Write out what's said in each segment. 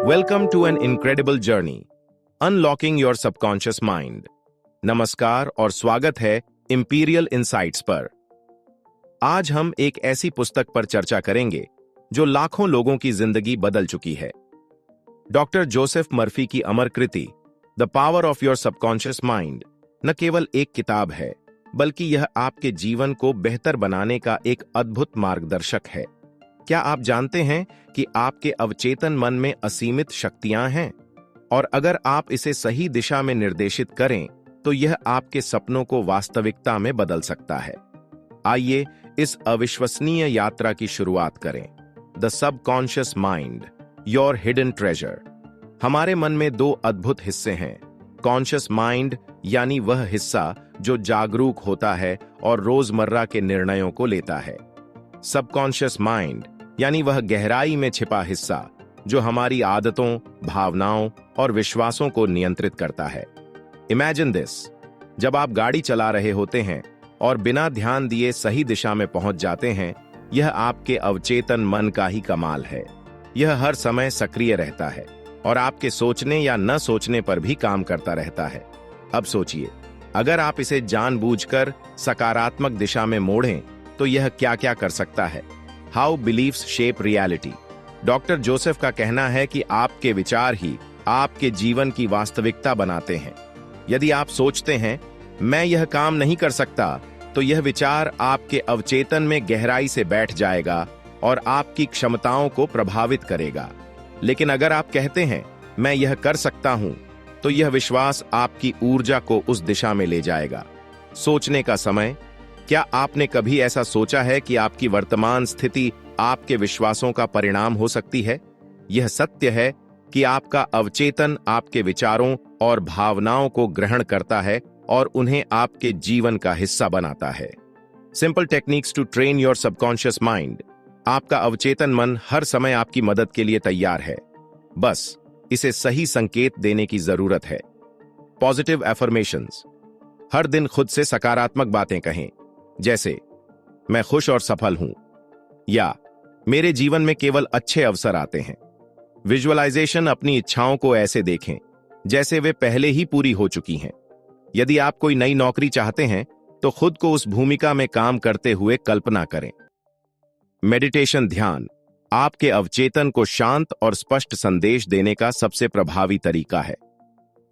Welcome to an incredible journey unlocking your subconscious mind. नमस्कार और स्वागत है इंपीरियल इनसाइट्स पर। आज हम एक ऐसी पुस्तक पर चर्चा करेंगे जो लाखों लोगों की जिंदगी बदल चुकी है। डॉक्टर जोसेफ मर्फी की अमर कृति the power of your subconscious mind न केवल एक किताब है, बल्कि यह आपके जीवन को बेहतर बनाने का एक अद्भुत मार्गदर्शक है। क्या आप जानते हैं कि आपके अवचेतन मन में असीमित शक्तियां हैं, और अगर आप इसे सही दिशा में निर्देशित करें तो यह आपके सपनों को वास्तविकता में बदल सकता है। आइए इस अविश्वसनीय यात्रा की शुरुआत करें। The subconscious mind, your hidden treasure. हमारे मन में दो अद्भुत हिस्से हैं। कॉन्शियस माइंड यानी वह हिस्सा जो जागरूक होता है और रोजमर्रा के निर्णयों को लेता है। सबकॉन्शियस माइंड यानी वह गहराई में छिपा हिस्सा जो हमारी आदतों, भावनाओं और विश्वासों को नियंत्रित करता है। इमेजिन दिस, जब आप गाड़ी चला रहे होते हैं और बिना ध्यान दिए सही दिशा में पहुंच जाते हैं, यह आपके अवचेतन मन का ही कमाल है। यह हर समय सक्रिय रहता है और आपके सोचने या न सोचने पर भी काम करता रहता है। अब सोचिए, अगर आप इसे जानबूझकर सकारात्मक दिशा में मोड़ें तो यह क्या क्या कर सकता है। How beliefs shape reality. Doctor Joseph का कहना है कि आपके विचार ही आपके जीवन की वास्तविकता बनाते हैं। यदि आप सोचते हैं मैं यह काम नहीं कर सकता, तो यह विचार आपके अवचेतन में गहराई से बैठ जाएगा और आपकी क्षमताओं को प्रभावित करेगा। लेकिन अगर आप कहते हैं मैं यह कर सकता हूं, तो यह विश्वास आपकी ऊर्जा को उस दिशा में ले जाएगा। सोचने का समय। क्या आपने कभी ऐसा सोचा है कि आपकी वर्तमान स्थिति आपके विश्वासों का परिणाम हो सकती है? यह सत्य है कि आपका अवचेतन आपके विचारों और भावनाओं को ग्रहण करता है और उन्हें आपके जीवन का हिस्सा बनाता है। Simple techniques to train your subconscious mind. आपका अवचेतन मन हर समय आपकी मदद के लिए तैयार है, बस इसे सही संकेत देने की जरूरत है। Positive affirmations. हर दिन खुद से सकारात्मक बातें कहें, जैसे मैं खुश और सफल हूं, या मेरे जीवन में केवल अच्छे अवसर आते हैं। विजुअलाइजेशन। अपनी इच्छाओं को ऐसे देखें जैसे वे पहले ही पूरी हो चुकी हैं। यदि आप कोई नई नौकरी चाहते हैं तो खुद को उस भूमिका में काम करते हुए कल्पना करें। मेडिटेशन। ध्यान आपके अवचेतन को शांत और स्पष्ट संदेश देने का सबसे प्रभावी तरीका है।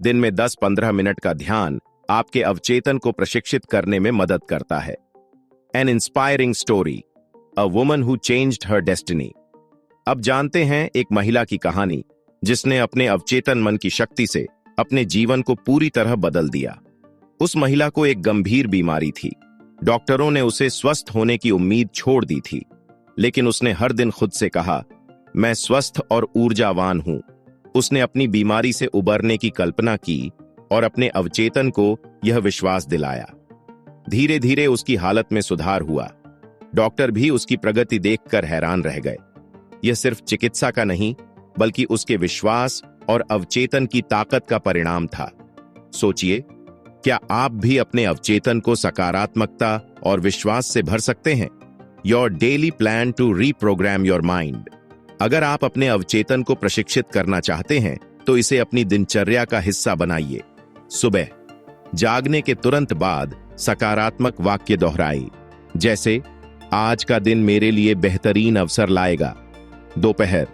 दिन में 10-15 मिनट का ध्यान आपके अवचेतन को प्रशिक्षित करने में मदद करता है। N inspiring story, a woman who changed her destiny. अब जानते हैं एक महिला की कहानी जिसने अपने अवचेतन मन की शक्ति से अपने जीवन को पूरी तरह बदल दिया। उस महिला को एक गंभीर बीमारी थी। डॉक्टरों ने उसे स्वस्थ होने की उम्मीद छोड़ दी थी, लेकिन उसने हर दिन खुद से कहा, मैं स्वस्थ और ऊर्जावान हूं। उसने अपनी बीमारी से उबरने की कल्पना की और अपने अवचेतन को यह विश्वास दिलाया। धीरे धीरे उसकी हालत में सुधार हुआ। डॉक्टर भी उसकी प्रगति देखकर हैरान रह गए। यह सिर्फ चिकित्सा का नहीं, बल्कि उसके विश्वास और अवचेतन की ताकत का परिणाम था। सोचिए, क्या आप भी अपने अवचेतन को सकारात्मकता और विश्वास से भर सकते हैं? Your daily plan to reprogram your mind. अगर आप अपने अवचेतन को प्रशिक्षित करना चाहते हैं तो इसे अपनी दिनचर्या का हिस्सा बनाइए। सुबह जागने के तुरंत बाद सकारात्मक वाक्य दोहराएं, जैसे आज का दिन मेरे लिए बेहतरीन अवसर लाएगा। दोपहर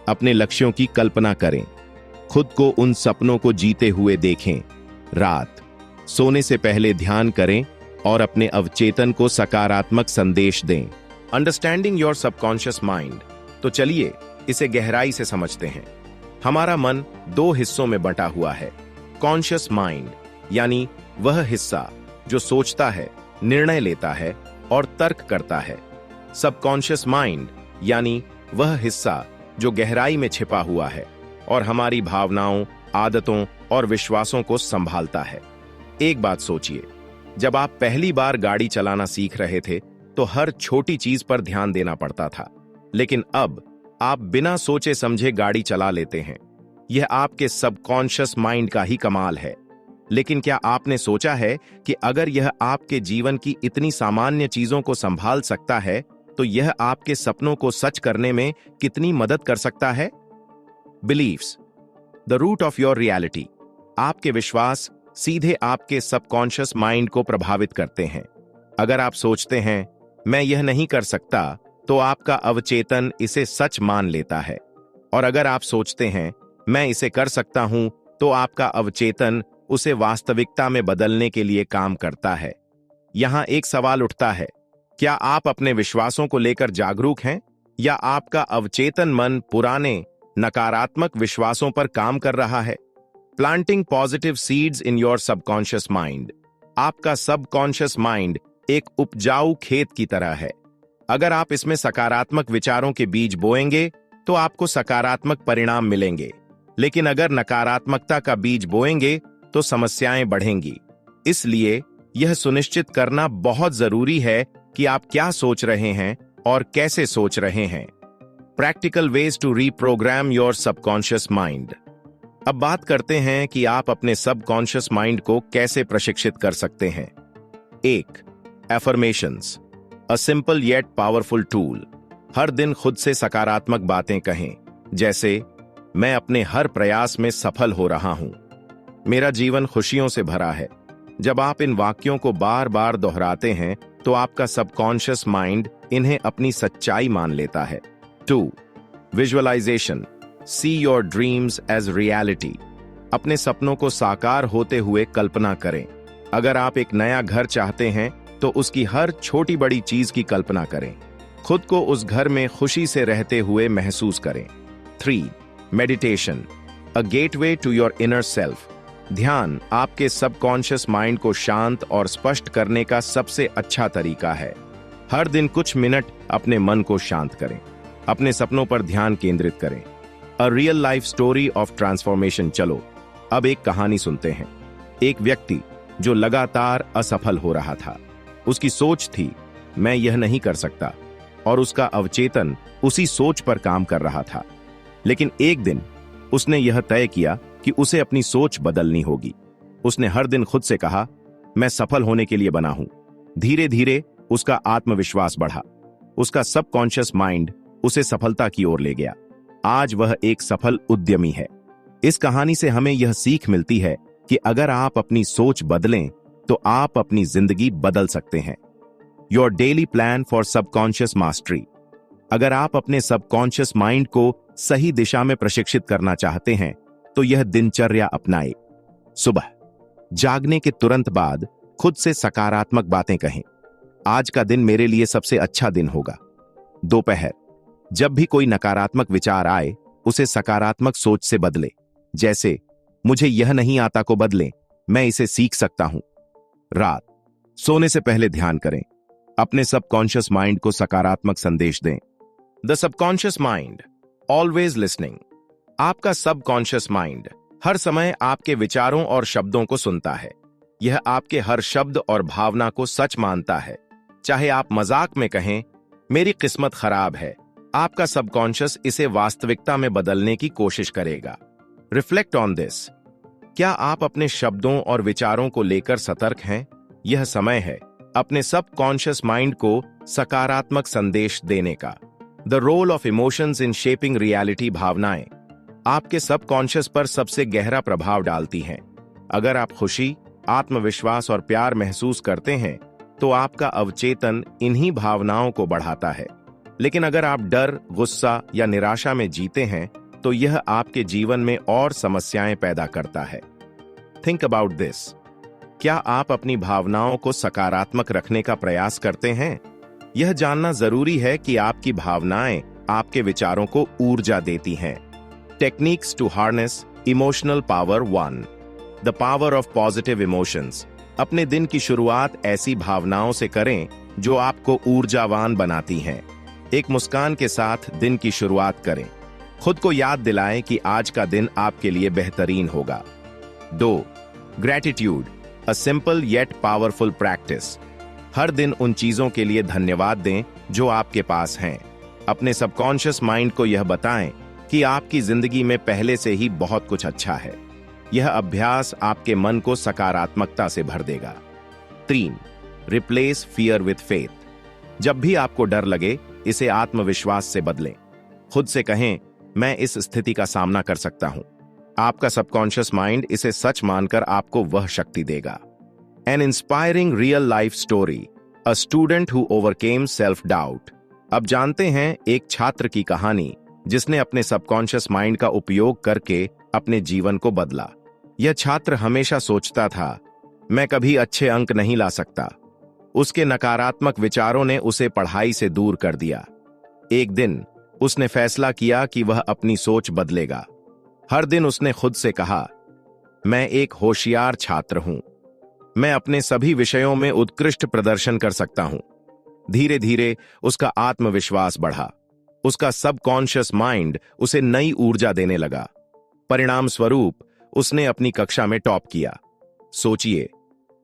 अपने लक्ष्यों की कल्पना करें, खुद को उन सपनों को जीते हुए देखें। रात सोने से पहले ध्यान करें और अपने अवचेतन को सकारात्मक संदेश दें। Understanding your subconscious mind. तो चलिए इसे गहराई से समझते हैं। हमारा मन दो हिस्सों में बंटा हुआ है। कॉन्शियस माइंड यानी वह हिस्सा जो सोचता है, निर्णय लेता है और तर्क करता है। सबकॉन्शियस माइंड यानी वह हिस्सा जो गहराई में छिपा हुआ है और हमारी भावनाओं, आदतों और विश्वासों को संभालता है। एक बात सोचिए, जब आप पहली बार गाड़ी चलाना सीख रहे थे तो हर छोटी चीज पर ध्यान देना पड़ता था, लेकिन अब आप बिना सोचे समझे गाड़ी चला लेते हैं। यह आपके सबकॉन्शियस माइंड का ही कमाल है। लेकिन क्या आपने सोचा है कि अगर यह आपके जीवन की इतनी सामान्य चीजों को संभाल सकता है, तो यह आपके सपनों को सच करने में कितनी मदद कर सकता है? Beliefs, the root of your reality. आपके विश्वास सीधे आपके सबकॉन्शियस माइंड को प्रभावित करते हैं। अगर आप सोचते हैं मैं यह नहीं कर सकता, तो आपका अवचेतन इसे सच मान लेता है। और अगर आप सोचते हैं मैं इसे कर सकता हूं, तो आपका अवचेतन उसे वास्तविकता में बदलने के लिए काम करता है। यहां एक सवाल उठता है, क्या आप अपने विश्वासों को लेकर जागरूक हैं, या आपका अवचेतन मन पुराने नकारात्मक विश्वासों पर काम कर रहा है? Planting positive seeds in your subconscious mind. आपका सबकॉन्शियस माइंड एक उपजाऊ खेत की तरह है। अगर आप इसमें सकारात्मक विचारों के बीज बोएंगे, तो आपको सकारात्मक परिणाम मिलेंगे। लेकिन अगर नकारात्मकता का बीज बोएंगे, तो समस्याएं बढ़ेंगी। इसलिए यह सुनिश्चित करना बहुत जरूरी है कि आप क्या सोच रहे हैं और कैसे सोच रहे हैं। Practical ways to reprogram your subconscious mind. अब बात करते हैं कि आप अपने सबकॉन्शियस माइंड को कैसे प्रशिक्षित कर सकते हैं। 1. Affirmations, a simple yet powerful tool. हर दिन खुद से सकारात्मक बातें कहें, जैसे मैं अपने हर प्रयास में सफल हो रहा हूं, मेरा जीवन खुशियों से भरा है। जब आप इन वाक्यों को बार बार दोहराते हैं, तो आपका सबकॉन्शियस माइंड इन्हें अपनी सच्चाई मान लेता है। 2. Visualization, see your dreams as reality. अपने सपनों को साकार होते हुए कल्पना करें। अगर आप एक नया घर चाहते हैं, तो उसकी हर छोटी बड़ी चीज की कल्पना करें। खुद को उस घर में खुशी से रहते हुए महसूस करें। 3. Meditation, a gateway to your inner self. ध्यान आपके सबकॉन्शियस माइंड को शांत और स्पष्ट करने का सबसे अच्छा तरीका है। हर दिन कुछ मिनट अपने मन को शांत करें, अपने सपनों पर ध्यान केंद्रित करें। A real life story of transformation. चलो अब एक कहानी सुनते हैं। एक व्यक्ति जो लगातार असफल हो रहा था। उसकी सोच थी मैं यह नहीं कर सकता, और उसका अवचेतन उसी सोच पर काम कर रहा था। लेकिन एक दिन उसने यह तय किया कि उसे अपनी सोच बदलनी होगी। उसने हर दिन खुद से कहा, मैं सफल होने के लिए बना हूं। धीरे धीरे उसका आत्मविश्वास बढ़ा। उसका सबकॉन्शियस माइंड उसे सफलता की ओर ले गया। आज वह एक सफल उद्यमी है। इस कहानी से हमें यह सीख मिलती है कि अगर आप अपनी सोच बदलें, तो आप अपनी जिंदगी बदल सकते हैं। Your daily plan for subconscious mastery. अगर आप अपने सबकॉन्शियस माइंड को सही दिशा में प्रशिक्षित करना चाहते हैं, तो यह दिनचर्या अपनाएं। सुबह जागने के तुरंत बाद खुद से सकारात्मक बातें कहें। आज का दिन मेरे लिए सबसे अच्छा दिन होगा। दोपहर जब भी कोई नकारात्मक विचार आए, उसे सकारात्मक सोच से बदले, जैसे मुझे यह नहीं आता को बदलें, मैं इसे सीख सकता हूं। रात सोने से पहले ध्यान करें। अपने सबकॉन्शियस माइंड को सकारात्मक संदेश दें। The subconscious mind, always listening. आपका सबकॉन्शियस माइंड हर समय आपके विचारों और शब्दों को सुनता है। यह आपके हर शब्द और भावना को सच मानता है। चाहे आप मजाक में कहें, मेरी किस्मत खराब है, आपका सबकॉन्शियस इसे वास्तविकता में बदलने की कोशिश करेगा। Reflect on this. क्या आप अपने शब्दों और विचारों को लेकर सतर्क हैं? यह समय है अपने सबकॉन्शियस माइंड को सकारात्मक संदेश देने का। The role of emotions in shaping reality. भावनाएं आपके सबकॉन्शियस पर सबसे गहरा प्रभाव डालती हैं। अगर आप खुशी, आत्मविश्वास और प्यार महसूस करते हैं, तो आपका अवचेतन इन्हीं भावनाओं को बढ़ाता है। लेकिन अगर आप डर, गुस्सा या निराशा में जीते हैं, तो यह आपके जीवन में और समस्याएं पैदा करता है। Think about this. क्या आप अपनी भावनाओं को सकारात्मक रखने का प्रयास करते हैं? यह जानना जरूरी है कि आपकी भावनाएं आपके विचारों को ऊर्जा देती हैं। Techniques to harness emotional power 1। The power of positive emotions. अपने दिन की शुरुआत ऐसी भावनाओं से करें जो आपको ऊर्जावान बनाती हैं। एक मुस्कान के साथ दिन की शुरुआत करें। खुद को याद दिलाएं कि आज का दिन आपके लिए बेहतरीन होगा। 2. Gratitude, a simple yet powerful practice. हर दिन उन चीजों के लिए धन्यवाद दें जो आपके पास हैं। अपने सबकॉन्शियस माइंड को यह बताएं कि आपकी जिंदगी में पहले से ही बहुत कुछ अच्छा है। यह अभ्यास आपके मन को सकारात्मकता से भर देगा। 3. Replace fear with faith. जब भी आपको डर लगे, इसे आत्मविश्वास से बदलें। खुद से कहें, मैं इस स्थिति का सामना कर सकता हूं। आपका सबकॉन्शियस माइंड इसे सच मानकर आपको वह शक्ति देगा। N inspiring real life story, a student who overcame self doubt. अब जानते हैं एक छात्र की कहानी जिसने अपने सबकॉन्शियस माइंड का उपयोग करके अपने जीवन को बदला। यह छात्र हमेशा सोचता था, मैं कभी अच्छे अंक नहीं ला सकता। उसके नकारात्मक विचारों ने उसे पढ़ाई से दूर कर दिया। एक दिन उसने फैसला किया कि वह अपनी सोच बदलेगा। हर दिन उसने खुद से कहा, मैं एक होशियार छात्र हूं, मैं अपने सभी विषयों में उत्कृष्ट प्रदर्शन कर सकता हूं। धीरे धीरे उसका आत्मविश्वास बढ़ा। उसका सबकॉन्शियस माइंड उसे नई ऊर्जा देने लगा। परिणाम स्वरूप उसने अपनी कक्षा में टॉप किया। सोचिए,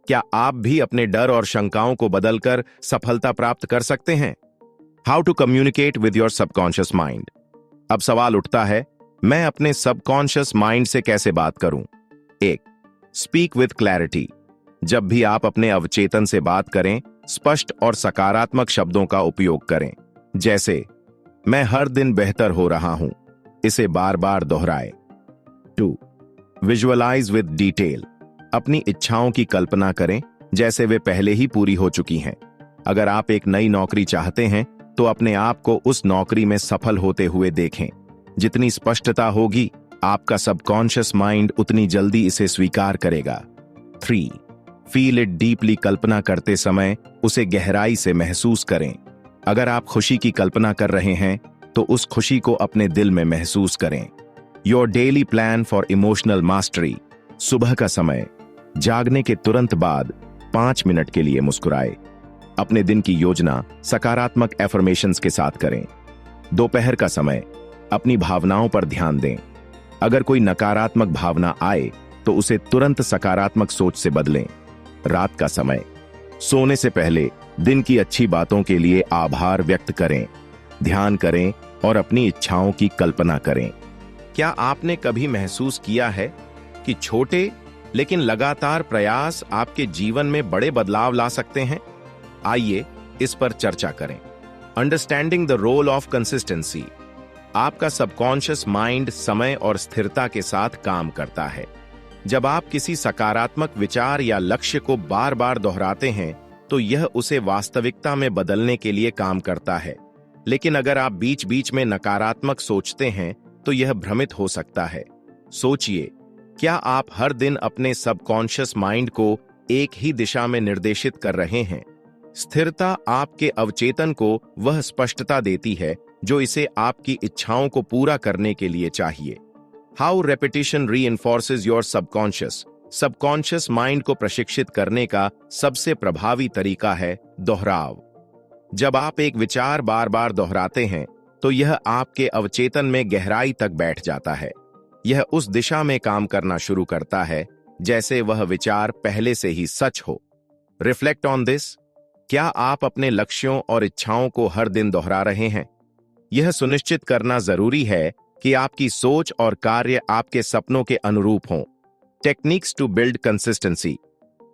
क्या आप भी अपने डर और शंकाओं को बदलकर सफलता प्राप्त कर सकते हैं? How to communicate with your subconscious mind. अब सवाल उठता है, मैं अपने सबकॉन्शियस माइंड से कैसे बात करूं? 1. Speak with clarity. जब भी आप अपने अवचेतन से बात करें, स्पष्ट और सकारात्मक शब्दों का उपयोग करें, जैसे मैं हर दिन बेहतर हो रहा हूं। इसे बार बार दोहराएं। 2. Visualize with detail. अपनी इच्छाओं की कल्पना करें जैसे वे पहले ही पूरी हो चुकी हैं। अगर आप एक नई नौकरी चाहते हैं तो अपने आप को उस नौकरी में सफल होते हुए देखें। जितनी स्पष्टता होगी, आपका सबकॉन्शियस माइंड उतनी जल्दी इसे स्वीकार करेगा। 3. Feel it deeply. कल्पना करते समय उसे गहराई से महसूस करें। अगर आप खुशी की कल्पना कर रहे हैं तो उस खुशी को अपने दिल में महसूस करें। Your daily plan for emotional mastery. सुबह का समय, जागने के तुरंत बाद 5 मिनट के लिए मुस्कुराए। अपने दिन की योजना सकारात्मक एफर्मेशंस के साथ करें। दोपहर का समय, अपनी भावनाओं पर ध्यान दें। अगर कोई नकारात्मक भावना आए तो उसे तुरंत सकारात्मक सोच से बदलें। रात का समय, सोने से पहले दिन की अच्छी बातों के लिए आभार व्यक्त करें, ध्यान करें और अपनी इच्छाओं की कल्पना करें। क्या आपने कभी महसूस किया है कि छोटे लेकिन लगातार प्रयास आपके जीवन में बड़े बदलाव ला सकते हैं? आइए इस पर चर्चा करें। Understanding the role of consistency. आपका सबकॉन्शियस माइंड समय और स्थिरता के साथ काम करता है। जब आप किसी सकारात्मक विचार या लक्ष्य को बार बार दोहराते हैं तो यह उसे वास्तविकता में बदलने के लिए काम करता है। लेकिन अगर आप बीच बीच में नकारात्मक सोचते हैं तो यह भ्रमित हो सकता है। सोचिए, क्या आप हर दिन अपने सबकॉन्शियस माइंड को एक ही दिशा में निर्देशित कर रहे हैं? स्थिरता आपके अवचेतन को वह स्पष्टता देती है जो इसे आपकी इच्छाओं को पूरा करने के लिए चाहिए। How repetition reinforces your subconscious. Subconscious mind को प्रशिक्षित करने का सबसे प्रभावी तरीका है दोहराव। जब आप एक विचार बार बार दोहराते हैं तो यह आपके अवचेतन में गहराई तक बैठ जाता है। यह उस दिशा में काम करना शुरू करता है जैसे वह विचार पहले से ही सच हो। Reflect on this. क्या आप अपने लक्ष्यों और इच्छाओं को हर दिन दोहरा रहे हैं? यह सुनिश्चित करना जरूरी है कि आपकी सोच और कार्य आपके सपनों के अनुरूप हों। Techniques to build consistency.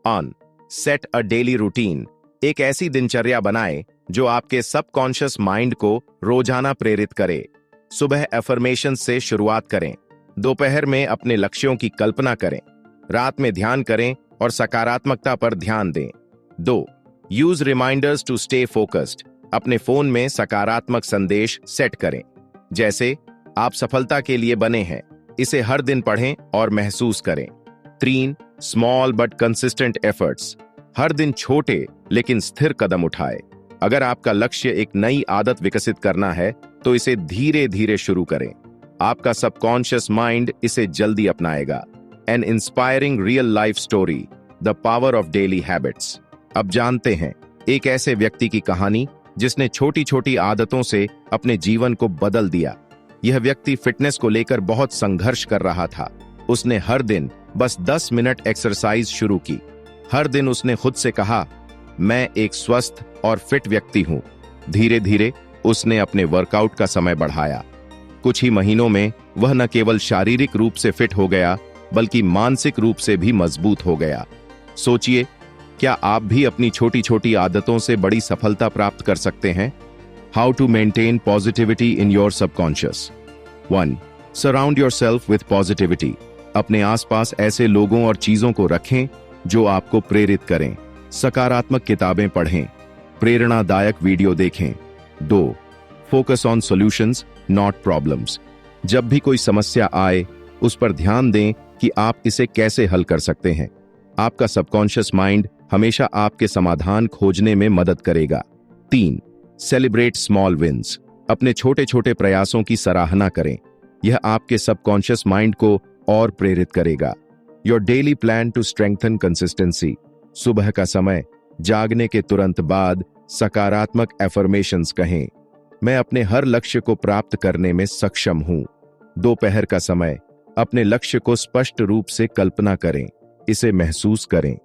One set a daily routine. एक ऐसी दिनचर्या बनाएं जो आपके सबकॉन्शियस माइंड को रोजाना प्रेरित करे। सुबह एफर्मेशन से शुरुआत करें। दोपहर में अपने लक्ष्यों की कल्पना करें। रात में ध्यान करें और सकारात्मकता पर ध्यान दें। 2. Use reminders to stay focused. अपने फोन में सकारात्मक संदेश सेट करें, जैसे आप सफलता के लिए बने हैं। इसे हर दिन पढ़ें और महसूस करें। 3. Small but consistent efforts. हर दिन छोटे लेकिन स्थिर कदम उठाए। अगर आपका लक्ष्य एक नई आदत विकसित करना है तो इसे धीरे धीरे शुरू करें। आपका सबकॉन्शियस माइंड इसे जल्दी अपनाएगा। An inspiring real life story, the power of daily habits. अब जानते हैं एक ऐसे व्यक्ति की कहानी जिसने छोटी छोटी आदतों से अपने जीवन को बदल दिया। यह व्यक्ति फिटनेस को लेकर बहुत संघर्ष कर रहा था। उसने हर दिन बस 10 मिनट एक्सरसाइज शुरू की। हर दिन उसने खुद से कहा, मैं एक स्वस्थ और फिट व्यक्ति हूं। धीरे धीरे उसने अपने वर्कआउट का समय बढ़ाया। कुछ ही महीनों में वह न केवल शारीरिक रूप से फिट हो गया बल्कि मानसिक रूप से भी मजबूत हो गया। सोचिए, क्या आप भी अपनी छोटी छोटी आदतों से बड़ी सफलता प्राप्त कर सकते हैं? How to maintain positivity in your subconscious. 1. Surround yourself with positivity. अपने आसपास ऐसे लोगों और चीजों को रखें जो आपको प्रेरित करें। सकारात्मक किताबें पढ़ें, प्रेरणादायक वीडियो देखें। 2. Focus on solutions, not problems. जब भी कोई समस्या आए, उस पर ध्यान दें कि आप इसे कैसे हल कर सकते हैं। आपका सबकॉन्शियस माइंड हमेशा आपके समाधान खोजने में मदद करेगा। 3. Celebrate small wins. अपने छोटे छोटे प्रयासों की सराहना करें। यह आपके सबकॉन्शियस माइंड को और प्रेरित करेगा। Your daily plan to strengthen consistency. सुबह का समय, जागने के तुरंत बाद सकारात्मक एफर्मेशंस कहें। मैं अपने हर लक्ष्य को प्राप्त करने में सक्षम हूं। दोपहर का समय, अपने लक्ष्य को स्पष्ट रूप से कल्पना करें, इसे महसूस करें।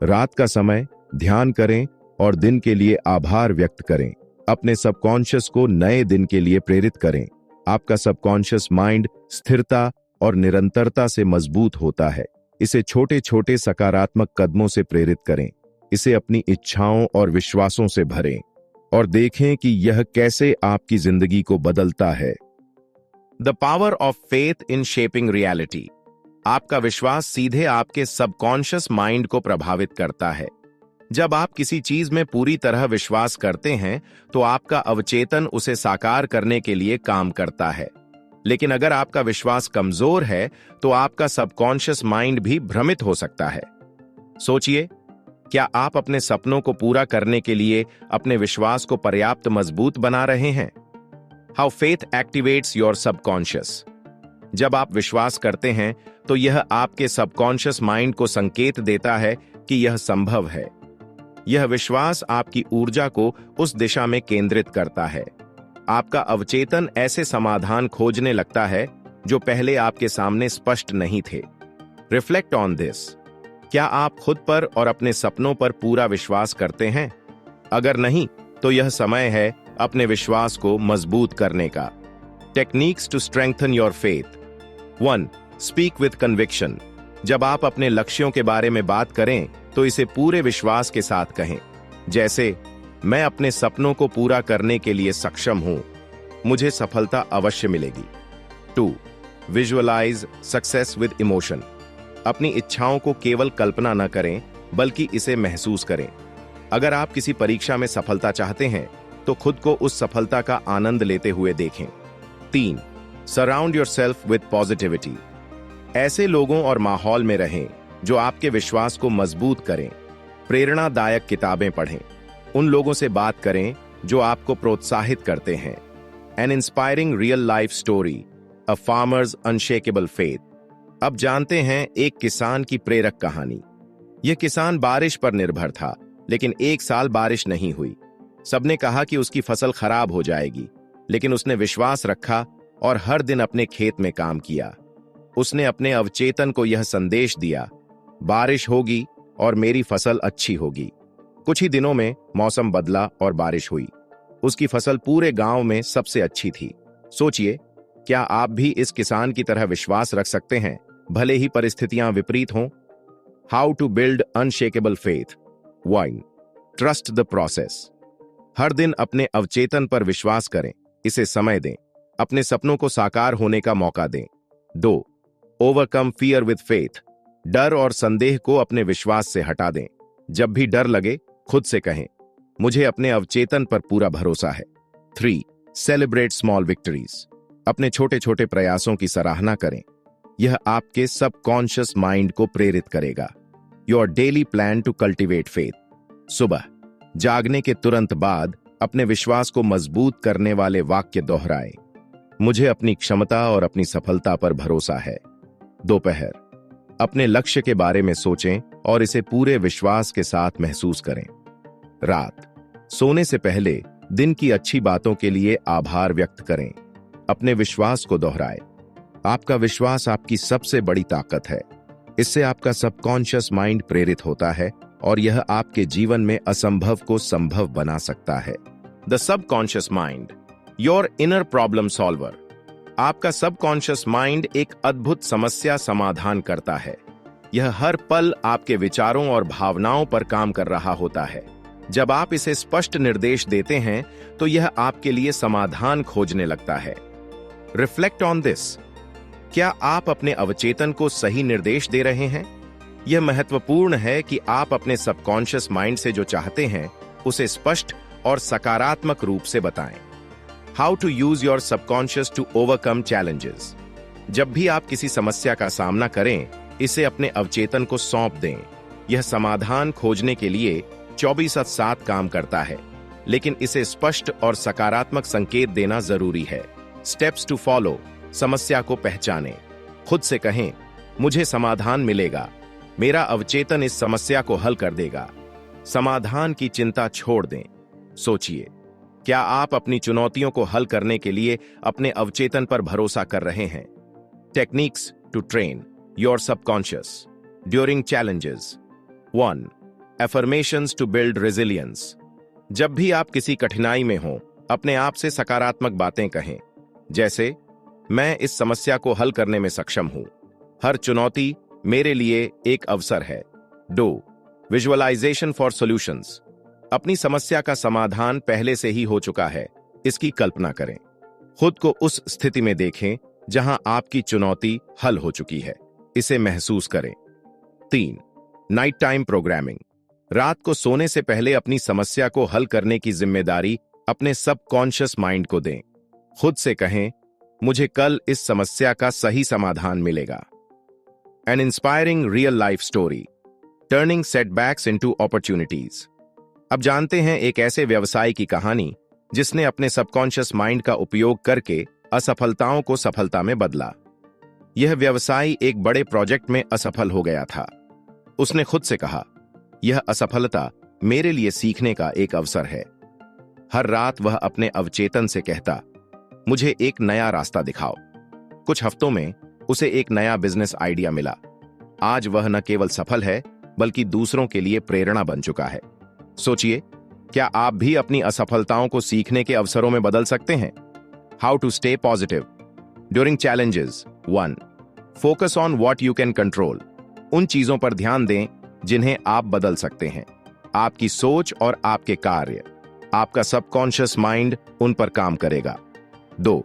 रात का समय, ध्यान करें और दिन के लिए आभार व्यक्त करें। अपने सबकॉन्शियस को नए दिन के लिए प्रेरित करें। आपका सबकॉन्शियस माइंड स्थिरता और निरंतरता से मजबूत होता है। इसे छोटे छोटे सकारात्मक कदमों से प्रेरित करें। इसे अपनी इच्छाओं और विश्वासों से भरें और देखें कि यह कैसे आपकी जिंदगी को बदलता है। The power of faith in shaping reality. आपका विश्वास सीधे आपके सबकॉन्शियस माइंड को प्रभावित करता है। जब आप किसी चीज में पूरी तरह विश्वास करते हैं तो आपका अवचेतन उसे साकार करने के लिए काम करता है। लेकिन अगर आपका विश्वास कमजोर है तो आपका सबकॉन्शियस माइंड भी भ्रमित हो सकता है। सोचिए, क्या आप अपने सपनों को पूरा करने के लिए अपने विश्वास को पर्याप्त मजबूत बना रहे हैं? How faith activates your subconscious. जब आप विश्वास करते हैं तो यह आपके सबकॉन्शियस माइंड को संकेत देता है कि यह संभव है। यह विश्वास आपकी ऊर्जा को उस दिशा में केंद्रित करता है। आपका अवचेतन ऐसे समाधान खोजने लगता है जो पहले आपके सामने स्पष्ट नहीं थे। Reflect on this. क्या आप खुद पर और अपने सपनों पर पूरा विश्वास करते हैं? अगर नहीं, तो यह समय है अपने विश्वास को मजबूत करने का। Techniques to strengthen your faith. 1. Speak with conviction. जब आप अपने लक्ष्यों के बारे में बात करें तो इसे पूरे विश्वास के साथ कहें, जैसे, मैं अपने सपनों को पूरा करने के लिए सक्षम हूं, मुझे सफलता अवश्य मिलेगी। 2. Visualize success with emotion. अपनी इच्छाओं को केवल कल्पना न करें बल्कि इसे महसूस करें। अगर आप किसी परीक्षा में सफलता चाहते हैं तो खुद को उस सफलता का आनंद लेते हुए देखें। 3. Surround yourself with positivity. ऐसे लोगों और माहौल में रहें जो आपके विश्वास को मजबूत करें। प्रेरणादायक किताबें पढ़ें, उन लोगों से बात करें जो आपको प्रोत्साहित करते हैं। N inspiring real life story, अ फार्मर्स अनशेकेबल फेथ। अब जानते हैं एक किसान की प्रेरक कहानी। यह किसान बारिश पर निर्भर था, लेकिन एक साल बारिश नहीं हुई। सबने कहा कि उसकी फसल खराब हो जाएगी, लेकिन उसने विश्वास रखा और हर दिन अपने खेत में काम किया। उसने अपने अवचेतन को यह संदेश दिया, बारिश होगी और मेरी फसल अच्छी होगी। कुछ ही दिनों में मौसम बदला और बारिश हुई। उसकी फसल पूरे गांव में सबसे अच्छी थी। सोचिए, क्या आप भी इस किसान की तरह विश्वास रख सकते हैं, भले ही परिस्थितियां विपरीत हों? How to build unshakable faith. 1. Trust the process. हर दिन अपने अवचेतन पर विश्वास करें, इसे समय दें, अपने सपनों को साकार होने का मौका दें। 2. Overcome fear with faith. डर और संदेह को अपने विश्वास से हटा दें। जब भी डर लगे, खुद से कहें, मुझे अपने अवचेतन पर पूरा भरोसा है। 3. Celebrate small victories. अपने छोटे छोटे प्रयासों की सराहना करें। यह आपके सबकॉन्शियस माइंड को प्रेरित करेगा। Your daily plan to cultivate faith. सुबह, जागने के तुरंत बाद अपने विश्वास को मजबूत करने वाले वाक्य दोहराएं, मुझे अपनी क्षमता और अपनी सफलता पर भरोसा है। दोपहर, अपने लक्ष्य के बारे में सोचें और इसे पूरे विश्वास के साथ महसूस करें। रात, सोने से पहले दिन की अच्छी बातों के लिए आभार व्यक्त करें। अपने विश्वास को दोहराएं। आपका विश्वास आपकी सबसे बड़ी ताकत है। इससे आपका सबकॉन्शियस माइंड प्रेरित होता है और यह आपके जीवन में असंभव को संभव बना सकता है। The subconscious mind, your inner problem solver. आपका सबकॉन्शियस माइंड एक अद्भुत समस्या समाधान करता है। यह हर पल आपके विचारों और भावनाओं पर काम कर रहा होता है। जब आप इसे स्पष्ट निर्देश देते हैं तो यह आपके लिए समाधान खोजने लगता है। Reflect on this. क्या आप अपने अवचेतन को सही निर्देश दे रहे हैं? यह महत्वपूर्ण है कि आप अपने सबकॉन्शियस माइंड से जो चाहते हैं उसे स्पष्ट और सकारात्मक रूप से बताएं। How to use your subconscious to overcome challenges. जब भी आप किसी समस्या का सामना करें, इसे अपने अवचेतन को सौंप दें। यह समाधान खोजने के लिए 24/7 काम करता है, लेकिन इसे स्पष्ट और सकारात्मक संकेत देना जरूरी है। Steps to follow. समस्या को पहचानें। खुद से कहें, मुझे समाधान मिलेगा, मेरा अवचेतन इस समस्या को हल कर देगा। समाधान की चिंता छोड़ दें। सोचिए, क्या आप अपनी चुनौतियों को हल करने के लिए अपने अवचेतन पर भरोसा कर रहे हैं? Techniques to train your subconscious during challenges. 1. Affirmations to build resilience. जब भी आप किसी कठिनाई में हो, अपने आप से सकारात्मक बातें कहें, जैसे मैं इस समस्या को हल करने में सक्षम हूं। हर चुनौती मेरे लिए एक अवसर है। 2. Visualization for solutions. अपनी समस्या का समाधान पहले से ही हो चुका है, इसकी कल्पना करें। खुद को उस स्थिति में देखें जहां आपकी चुनौती हल हो चुकी है, इसे महसूस करें। 3. Night time programming. रात को सोने से पहले अपनी समस्या को हल करने की जिम्मेदारी अपने सबकॉन्शियस माइंड को दें। खुद से कहें, मुझे कल इस समस्या का सही समाधान मिलेगा। N inspiring real life story turning setbacks into opportunities. अब जानते हैं एक ऐसे व्यवसाय की कहानी जिसने अपने सबकॉन्शियस माइंड का उपयोग करके असफलताओं को सफलता में बदला। यह व्यवसायी एक बड़े प्रोजेक्ट में असफल हो गया था। उसने खुद से कहा, यह असफलता मेरे लिए सीखने का एक अवसर है। हर रात वह अपने अवचेतन से कहता, मुझे एक नया रास्ता दिखाओ। कुछ हफ्तों में उसे एक नया बिजनेस आइडिया मिला। आज वह न केवल सफल है, बल्कि दूसरों के लिए प्रेरणा बन चुका है। सोचिए, क्या आप भी अपनी असफलताओं को सीखने के अवसरों में बदल सकते हैं? How to stay positive during challenges. 1. Focus on what you can control. उन चीजों पर ध्यान दें जिन्हें आप बदल सकते हैं। आपकी सोच और आपके कार्य, आपका सबकॉन्शियस माइंड उन पर काम करेगा। 2.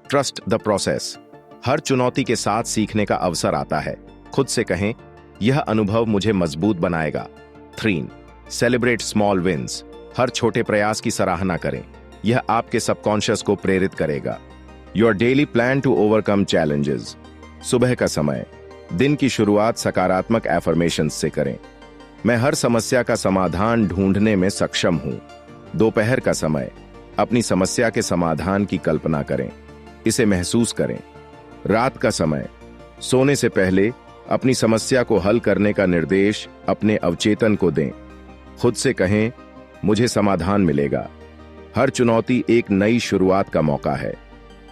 Trust the process. हर चुनौती के साथ सीखने का अवसर आता है। खुद से कहें, यह अनुभव मुझे मजबूत बनाएगा। 3. Celebrate small wins. हर छोटे प्रयास की सराहना करें, यह आपके सबकॉन्शियस को प्रेरित करेगा। Your daily plan to overcome challenges. सुबह का समय, दिन की शुरुआत सकारात्मक एफर्मेशंस से करें। मैं हर समस्या का समाधान ढूंढने में सक्षम हूं। दोपहर का समय, अपनी समस्या के समाधान की कल्पना करें, इसे महसूस करें। रात का समय, सोने से पहले अपनी समस्या को हल करने का निर्देश अपने अवचेतन को दें। खुद से कहें, मुझे समाधान मिलेगा। हर चुनौती एक नई शुरुआत का मौका है।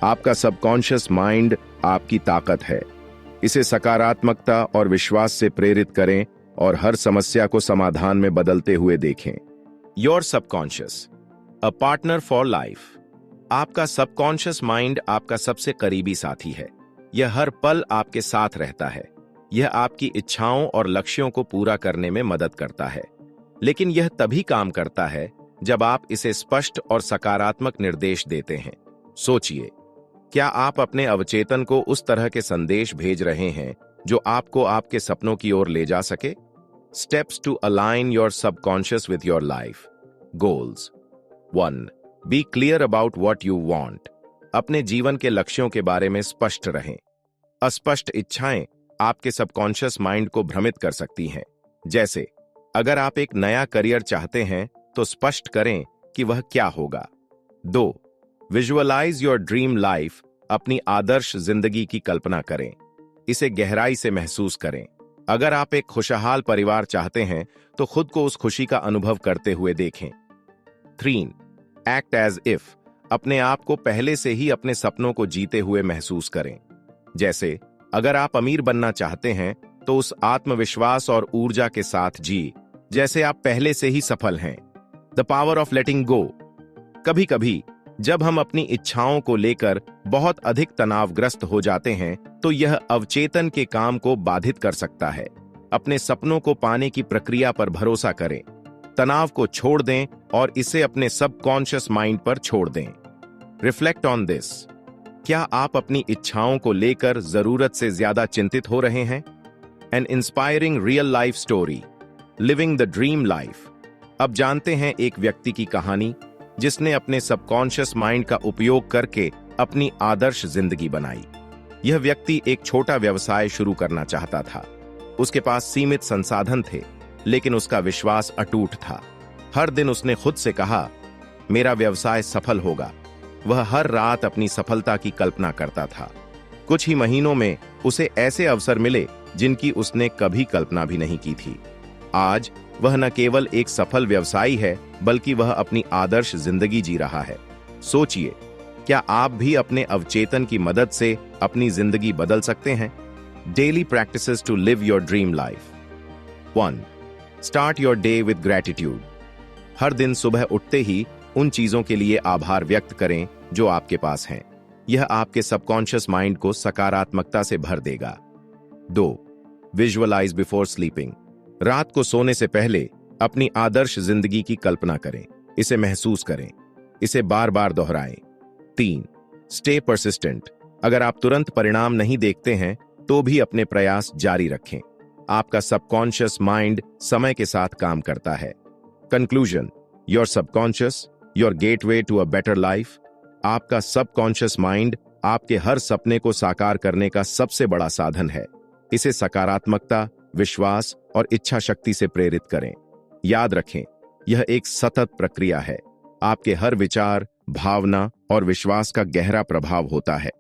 आपका सबकॉन्शियस माइंड आपकी ताकत है। इसे सकारात्मकता और विश्वास से प्रेरित करें और हर समस्या को समाधान में बदलते हुए देखें। Your subconscious, a partner for life. आपका सबकॉन्शियस माइंड आपका सबसे करीबी साथी है। यह हर पल आपके साथ रहता है। यह आपकी इच्छाओं और लक्ष्यों को पूरा करने में मदद करता है, लेकिन यह तभी काम करता है जब आप इसे स्पष्ट और सकारात्मक निर्देश देते हैं। सोचिए, क्या आप अपने अवचेतन को उस तरह के संदेश भेज रहे हैं जो आपको आपके सपनों की ओर ले जा सके? Steps to align your subconscious with your life goals. 1. Be clear about what you want. अपने जीवन के लक्ष्यों के बारे में स्पष्ट रहें। अस्पष्ट इच्छाएं आपके सबकॉन्शियस माइंड को भ्रमित कर सकती हैं। जैसे, अगर आप एक नया करियर चाहते हैं तो स्पष्ट करें कि वह क्या होगा। 2. Visualize your dream life. अपनी आदर्श जिंदगी की कल्पना करें, इसे गहराई से महसूस करें। अगर आप एक खुशहाल परिवार चाहते हैं तो खुद को उस खुशी का अनुभव करते हुए देखें। 3. Act as if. अपने आप को पहले से ही अपने सपनों को जीते हुए महसूस करें। जैसे, अगर आप अमीर बनना चाहते हैं तो उस आत्मविश्वास और ऊर्जा के साथ जी जैसे आप पहले से ही सफल हैं। द पावर ऑफ लेटिंग गो। कभी कभी जब हम अपनी इच्छाओं को लेकर बहुत अधिक तनावग्रस्त हो जाते हैं तो यह अवचेतन के काम को बाधित कर सकता है। अपने सपनों को पाने की प्रक्रिया पर भरोसा करें। तनाव को छोड़ दें और इसे अपने सबकॉन्शियस माइंड पर छोड़ दें। Reflect on this. क्या आप अपनी इच्छाओं को लेकर जरूरत से ज्यादा चिंतित हो रहे हैं? N inspiring real life story, living the dream life. अब जानते हैं एक व्यक्ति की कहानी जिसने अपने सबकॉन्शियस माइंड का उपयोग करके अपनी आदर्श जिंदगी बनाई। यह व्यक्ति एक छोटा व्यवसाय शुरू करना चाहता था। उसके पास सीमित संसाधन थे, लेकिन उसका विश्वास अटूट था। हर दिन उसने खुद से कहा, मेरा व्यवसाय सफल होगा। वह हर रात अपनी सफलता की कल्पना करता था। कुछ ही महीनों में उसे ऐसे अवसर मिले जिनकी उसने कभी कल्पना भी नहीं की थी। आज वह न केवल एक सफल व्यवसायी है, बल्कि वह अपनी आदर्श जिंदगी जी रहा है। सोचिए, क्या आप भी अपने अवचेतन की मदद से अपनी जिंदगी बदल सकते हैं? Daily practices to live your dream life. 1. Start your day with gratitude. हर दिन सुबह उठते ही उन चीजों के लिए आभार व्यक्त करें जो आपके पास हैं। यह आपके सबकॉन्शियस माइंड को सकारात्मकता से भर देगा। 2. Visualize before sleeping. रात को सोने से पहले अपनी आदर्श जिंदगी की कल्पना करें, इसे महसूस करें, इसे बार बार दोहराएं। 3. Stay persistent. अगर आप तुरंत परिणाम नहीं देखते हैं तो भी अपने प्रयास जारी रखें। आपका सबकॉन्शियस माइंड समय के साथ काम करता है। Conclusion, your subconscious, your gateway to a better life. आपका सबकॉन्शियस माइंड आपके हर सपने को साकार करने का सबसे बड़ा साधन है। इसे सकारात्मकता, विश्वास और इच्छा शक्ति से प्रेरित करें। याद रखें, यह एक सतत प्रक्रिया है। आपके हर विचार, भावना और विश्वास का गहरा प्रभाव होता है।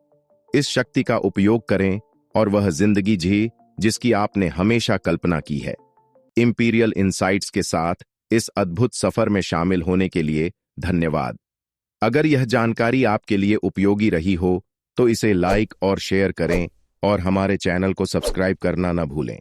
इस शक्ति का उपयोग करें और वह जिंदगी जी जिसकी आपने हमेशा कल्पना की है। इंपीरियल इनसाइट्स के साथ इस अद्भुत सफर में शामिल होने के लिए धन्यवाद। अगर यह जानकारी आपके लिए उपयोगी रही हो तो इसे लाइक और शेयर करें और हमारे चैनल को सब्सक्राइब करना न भूलें।